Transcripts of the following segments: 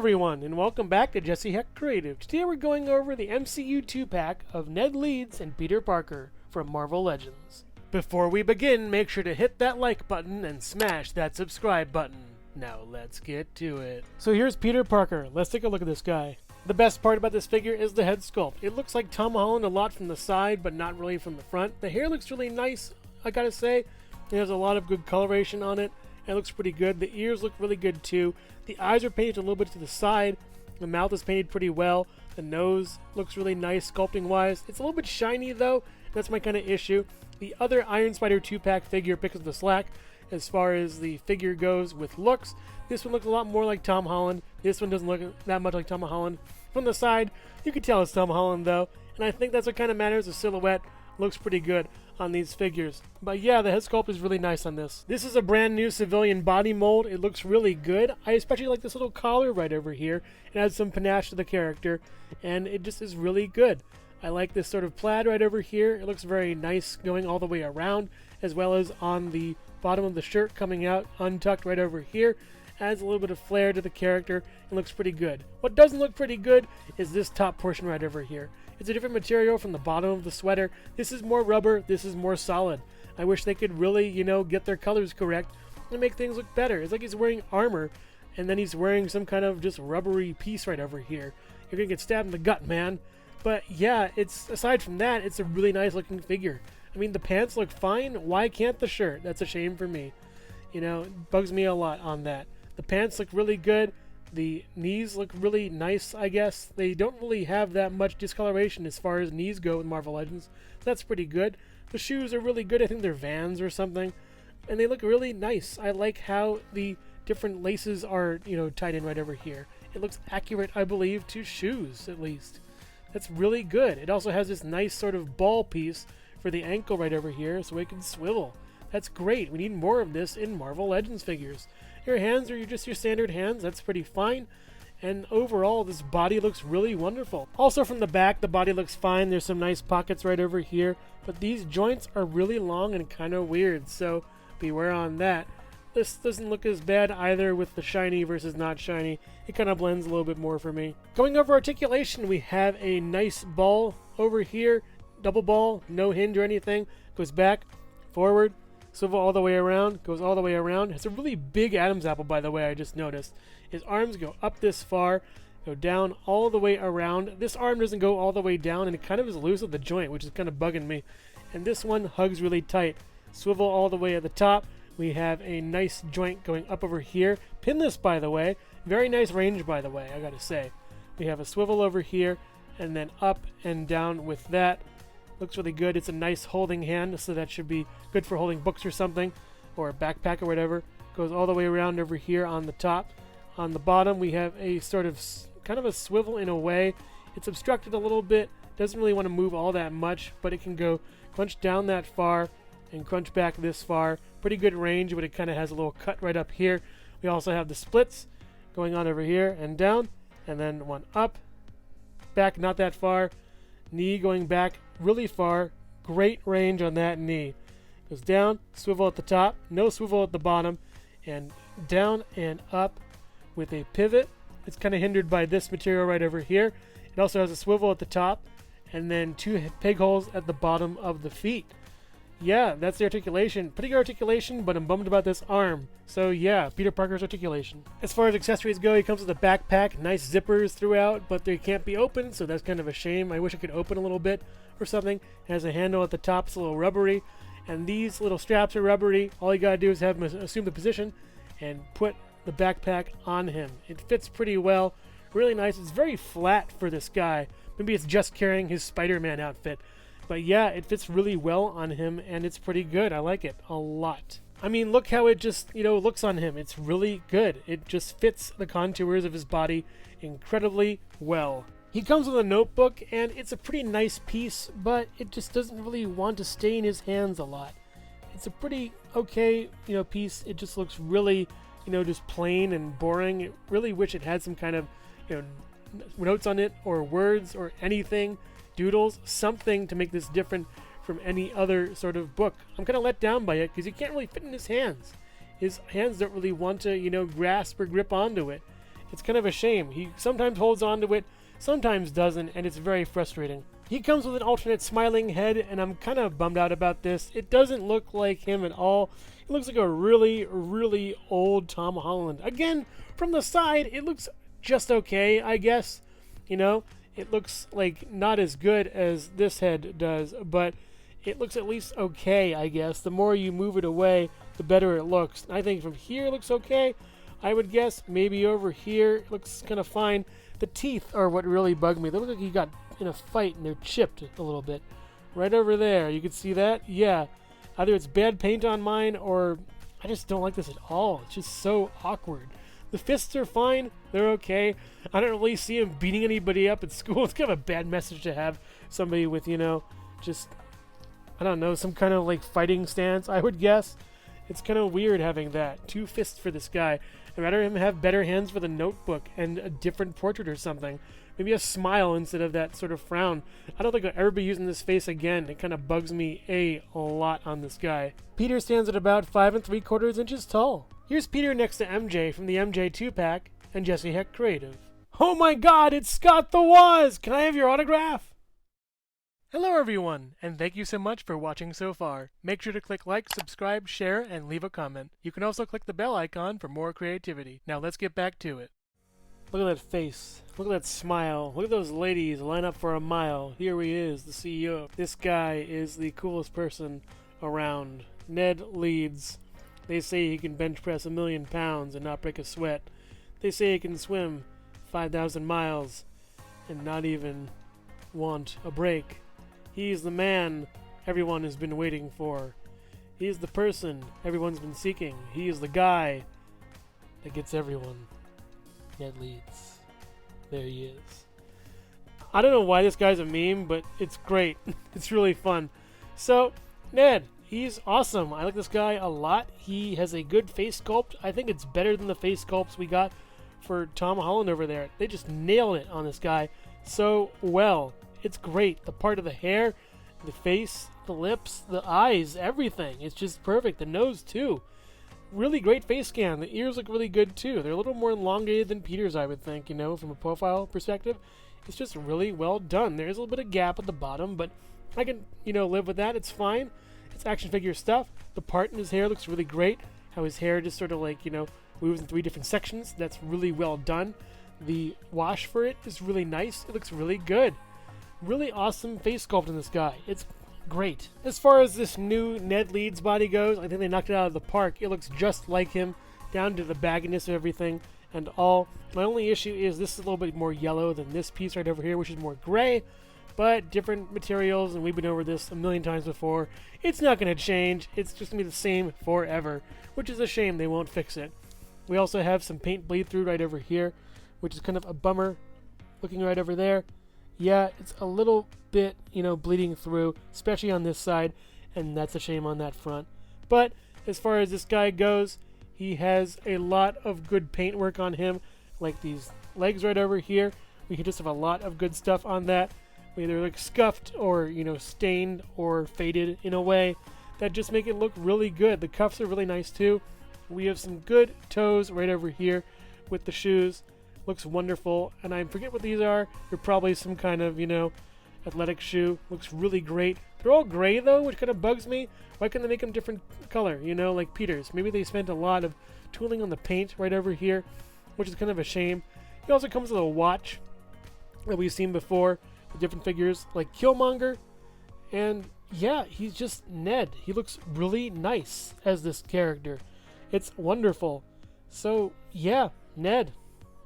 everyone, and welcome back to Jesse Hecht Creative. Today we're going over the MCU 2-pack of Ned Leeds and Peter Parker from Marvel Legends. Before we begin, make sure to hit that like button and smash that subscribe button. Now let's get to it. So here's Peter Parker. Let's take a look at this guy. The best part about this figure is the head sculpt. It looks like Tom Holland a lot from the side, but not really from the front. The hair looks really nice, I gotta say. There's a lot of good coloration on it. It looks pretty good. The ears look really good too. The eyes are painted a little bit to the side. The mouth is painted pretty well. The nose looks really nice sculpting wise. It's a little bit shiny though. That's my kind of issue. The other Iron Spider 2-pack figure picks up the slack as far as the figure goes with looks. This one looks a lot more like Tom Holland. This one doesn't look that much like Tom Holland. From the side, you can tell it's Tom Holland though. And I think that's what kind of matters. The silhouette looks pretty good on these figures. But yeah, the head sculpt is really nice on this. This is a brand new civilian body mold. It looks really good. I especially like this little collar right over here. It adds some panache to the character, and it just is really good. I like this sort of plaid right over here. It looks very nice going all the way around, as well as on the bottom of the shirt coming out untucked right over here. Adds a little bit of flair to the character and looks pretty good. What doesn't look pretty good is this top portion right over here. It's a different material from the bottom of the sweater. This is more rubber, this is more solid. I wish they could really, get their colors correct and make things look better. It's like he's wearing armor and then he's wearing some kind of just rubbery piece right over here. You're gonna get stabbed in the gut, man. But yeah, aside from that, it's a really nice looking figure. I mean, the pants look fine. Why can't the shirt? That's a shame for me. It bugs me a lot on that. The pants look really good. The knees look really nice, I guess. They don't really have that much discoloration as far as knees go with Marvel Legends. That's pretty good. The shoes are really good. I think they're Vans or something. And they look really nice. I like how the different laces are, tied in right over here. It looks accurate, I believe, to shoes, at least. That's really good. It also has this nice sort of ball piece for the ankle right over here so it can swivel. That's great. We need more of this in Marvel Legends figures. Your hands are just your standard hands. That's pretty fine. And overall, this body looks really wonderful. Also from the back, the body looks fine. There's some nice pockets right over here. But these joints are really long and kind of weird. So beware on that. This doesn't look as bad either with the shiny versus not shiny. It kind of blends a little bit more for me. Going over articulation, we have a nice ball over here. Double ball, no hinge or anything. Goes back, forward, swivel all the way around, goes all the way around. It's a really big Adam's apple, by the way, I just noticed. His arms go up this far, go down all the way around. This arm doesn't go all the way down, and it kind of is loose at the joint, which is kind of bugging me. And this one hugs really tight. Swivel all the way at the top. We have a nice joint going up over here. Pinless, by the way. Very nice range, by the way, I gotta say. We have a swivel over here, and then up and down with that. Looks really good. It's a nice holding hand, so that should be good for holding books or something, or a backpack or whatever. Goes all the way around over here on the top. On the bottom, we have a sort of kind of a swivel in a way. It's obstructed a little bit. Doesn't really want to move all that much, but it can go crunch down that far and crunch back this far. Pretty good range, but it kind of has a little cut right up here. We also have the splits going on over here and down, and then one up, back not that far, knee going back really far. Great range on that knee. Goes down, swivel at the top, no swivel at the bottom, and down and up with a pivot. It's kind of hindered by this material right over here. It also has a swivel at the top and then two peg holes at the bottom of the feet. Yeah, that's the articulation. Pretty good articulation, but I'm bummed about this arm. So yeah, Peter Parker's articulation. As far as accessories go, he comes with a backpack, nice zippers throughout, but they can't be opened, so that's kind of a shame. I wish it could open a little bit or something. It has a handle at the top, it's a little rubbery, and these little straps are rubbery. All you gotta do is have him assume the position and put the backpack on him. It fits pretty well, really nice. It's very flat for this guy. Maybe it's just carrying his Spider-Man outfit. But yeah, it fits really well on him, and it's pretty good. I like it a lot. I mean, look how it just, looks on him. It's really good. It just fits the contours of his body incredibly well. He comes with a notebook, and it's a pretty nice piece, but it just doesn't really want to stay in his hands a lot. It's a pretty okay, piece. It just looks really, just plain and boring. I really wish it had some kind of, notes on it, or words, or anything. Doodles, something to make this different from any other sort of book. I'm kind of let down by it because you can't really fit in his hands. His hands don't really want to, grasp or grip onto it. It's kind of a shame. He sometimes holds on to it, sometimes doesn't, and it's very frustrating. He comes with an alternate smiling head, and I'm kind of bummed out about this. It doesn't look like him at all. It looks like a really, really old Tom Holland. Again, from the side, it looks just okay, I guess. You know, it looks like not as good as this head does, but it looks at least okay, I guess. The more you move it away, the better it looks. I think from here it looks okay. I would guess maybe over here it looks kind of fine. The teeth are what really bug me. They look like he got in a fight and they're chipped a little bit. Right over there, you can see that? Yeah. Either it's bad paint on mine or I just don't like this at all. It's just so awkward. The fists are fine. They're okay. I don't really see him beating anybody up at school. It's kind of a bad message to have somebody with, you know, just, I don't know, some kind of like fighting stance, I would guess. It's kind of weird having that. 2 fists for this guy. I'd rather him have better hands for the notebook and a different portrait or something. Maybe a smile instead of that sort of frown. I don't think I'll ever be using this face again. It kind of bugs me a lot on this guy. Peter stands at about 5 3/4 inches tall. Here's Peter next to MJ from the MJ 2-pack and Jesse Hecht Creative. Oh my god, it's Scott the Woz! Can I have your autograph? Hello everyone, and thank you so much for watching so far. Make sure to click like, subscribe, share, and leave a comment. You can also click the bell icon for more creativity. Now let's get back to it. Look at that face. Look at that smile. Look at those ladies line up for a mile. Here he is, the CEO. This guy is the coolest person around. NED LEEDS. They say he can bench press 1,000,000 pounds and not break a sweat. They say he can swim 5,000 miles and not even want a break. He's the man everyone has been waiting for. He's the person everyone's been seeking. He is the guy that gets everyone. NED LEEDS. There he is. I don't know why this guy's a meme, but it's great. It's really fun. So, Ned, he's awesome. I like this guy a lot. He has a good face sculpt. I think it's better than the face sculpts we got for Tom Holland over there. They just nailed it on this guy so well. It's great. The part of the hair, the face, the lips, the eyes, everything. It's just perfect. The nose, too. Really great face scan. The ears look really good, too. They're a little more elongated than Peter's, I would think, you know, from a profile perspective. It's just really well done. There's a little bit of gap at the bottom, but I can, you know, live with that. It's fine. It's action figure stuff. The part in his hair looks really great. How his hair just sort of like, you know, moves in 3 different sections. That's really well done. The wash for it is really nice. It looks really good. Really awesome face sculpt in this guy. It's great. As far as this new NED LEEDS body goes, I think they knocked it out of the park. It looks just like him, down to the bagginess of everything and all. My only issue is this is a little bit more yellow than this piece right over here, which is more gray, but different materials, and we've been over this a million times before. It's not going to change. It's just going to be the same forever, which is a shame. They won't fix it. We also have some paint bleed through right over here, which is kind of a bummer. Looking right over there. Yeah, it's a little bit, you know, bleeding through, especially on this side, and that's a shame on that front. But as far as this guy goes, he has a lot of good paint work on him, like these legs right over here. We can just have a lot of good stuff on that, either like scuffed or, you know, stained or faded in a way that just make it look really good. The cuffs are really nice too. We have some good toes right over here with the shoes. Looks wonderful, and I forget what these are. They're probably some kind of, you know, athletic shoe. Looks really great. They're all gray though, which kind of bugs me. Why can't they make them different color, you know, like Peter's? Maybe they spent a lot of tooling on the paint right over here, which is kind of a shame. He also comes with a watch that we've seen before with different figures like Killmonger, and yeah, he's just Ned. He looks really nice as this character. It's wonderful. So yeah, Ned.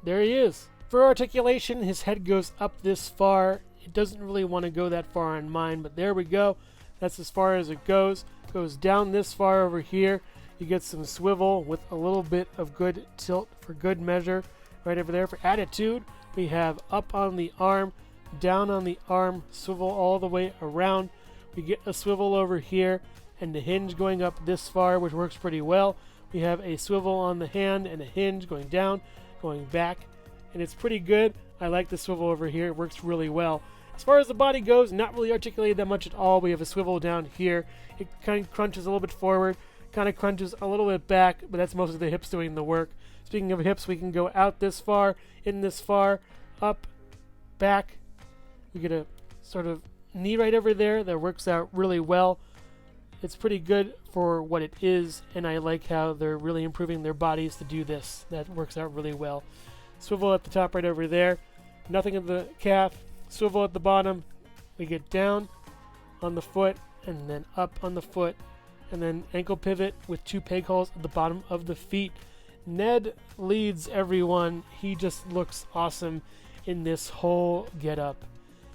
There he is. For articulation, his head goes up this far. It doesn't really want to go that far on mine, but there we go. That's as far as it goes. It goes down this far over here. You get some swivel with a little bit of good tilt for good measure. Right over there for attitude, we have up on the arm, down on the arm, swivel all the way around. We get a swivel over here and the hinge going up this far, which works pretty well. We have a swivel on the hand and a hinge going down, going back, and it's pretty good. I like the swivel over here. It works really well. As far as the body goes, not really articulated that much at all. We have a swivel down here. It kind of crunches a little bit forward, kind of crunches a little bit back, but that's mostly the hips doing the work. Speaking of hips, we can go out this far, in this far, up, back. We get a sort of knee right over there that works out really well. It's pretty good for what it is, and I like how they're really improving their bodies to do this. That works out really well. Swivel at the top right over there. Nothing at the calf. Swivel at the bottom. We get down on the foot, and then up on the foot, and then ankle pivot with 2 peg holes at the bottom of the feet. Ned leads everyone. He just looks awesome in this whole getup.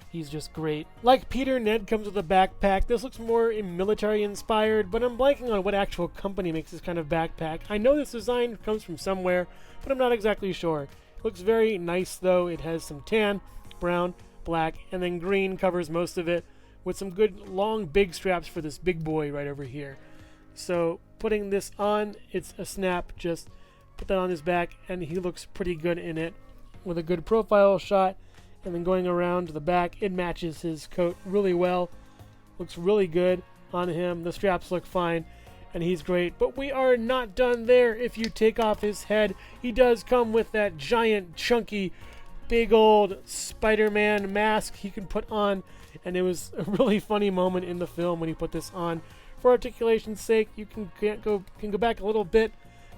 He's just great. Like Peter, Ned comes with a backpack. This looks more military inspired, but I'm blanking on what actual company makes this kind of backpack. I know this design comes from somewhere, but I'm not exactly sure. It looks very nice though. It has some tan, brown, black, and then green covers most of it, with some good long big straps for this big boy right over here. So putting this on, it's a snap. Just put that on his back, and he looks pretty good in it with a good profile shot. And then going around to the back, it matches his coat really well. Looks really good on him. The straps look fine, and he's great. But we are not done there. If you take off his head, he does come with that giant, chunky, big old Spider-Man mask he can put on. And it was a really funny moment in the film when he put this on. For articulation's sake, you can go back a little bit,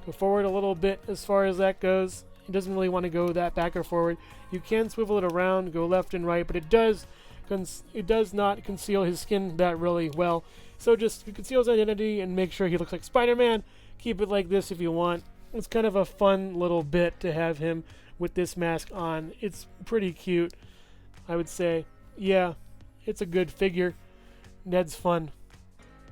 go forward a little bit as far as that goes. It doesn't really want to go that back or forward. You can swivel it around, go left and right, but it does not conceal his skin that really well. So just conceal his identity and make sure he looks like Spider-Man. Keep it like this if you want. It's kind of a fun little bit to have him with this mask on. It's pretty cute, I would say. Yeah, it's a good figure. Ned's fun.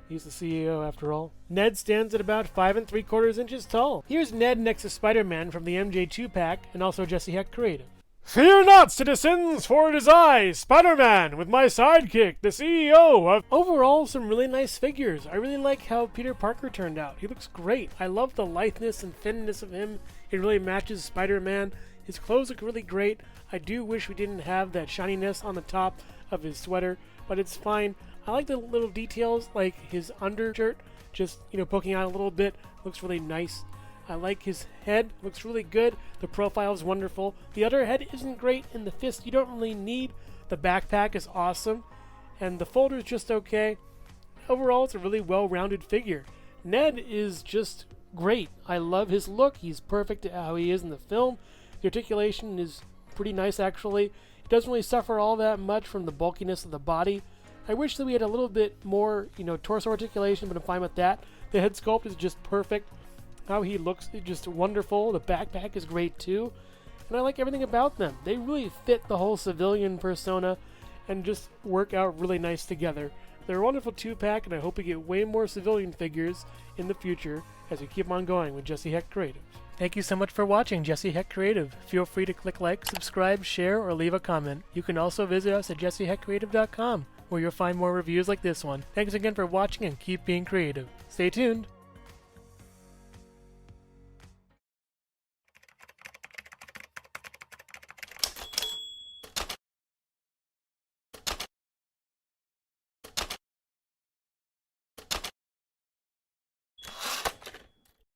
He's the CEO after all. Ned stands at about 5 3/4 inches tall. Here's Ned next to Spider-Man from the MJ2 pack, and also Jesse Hecht Creative. Fear not, citizens, for it is I, Spider-Man, with my sidekick, the CEO of... Overall, some really nice figures. I really like how Peter Parker turned out. He looks great. I love the litheness and thinness of him. It really matches Spider-Man. His clothes look really great. I do wish we didn't have that shininess on the top of his sweater, but it's fine. I like the little details, like his undershirt, just, poking out a little bit. Looks really nice. I like his head. Looks really good. The profile is wonderful. The other head isn't great, and the fist you don't really need. The backpack is awesome, and the folder is just okay. Overall, it's a really well-rounded figure. Ned is just great. I love his look. He's perfect at how he is in the film. The articulation is pretty nice, actually. It doesn't really suffer all that much from the bulkiness of the body. I wish that we had a little bit more, torso articulation, but I'm fine with that. The head sculpt is just perfect. How he looks is just wonderful. The backpack is great too. And I like everything about them. They really fit the whole civilian persona and just work out really nice together. They're a wonderful 2-pack, and I hope we get way more civilian figures in the future as we keep on going with Jesse Hecht Creative. Thank you so much for watching Jesse Hecht Creative. Feel free to click like, subscribe, share, or leave a comment. You can also visit us at jessehectcreative.com, where you'll find more reviews like this one. Thanks again for watching, and keep being creative. Stay tuned!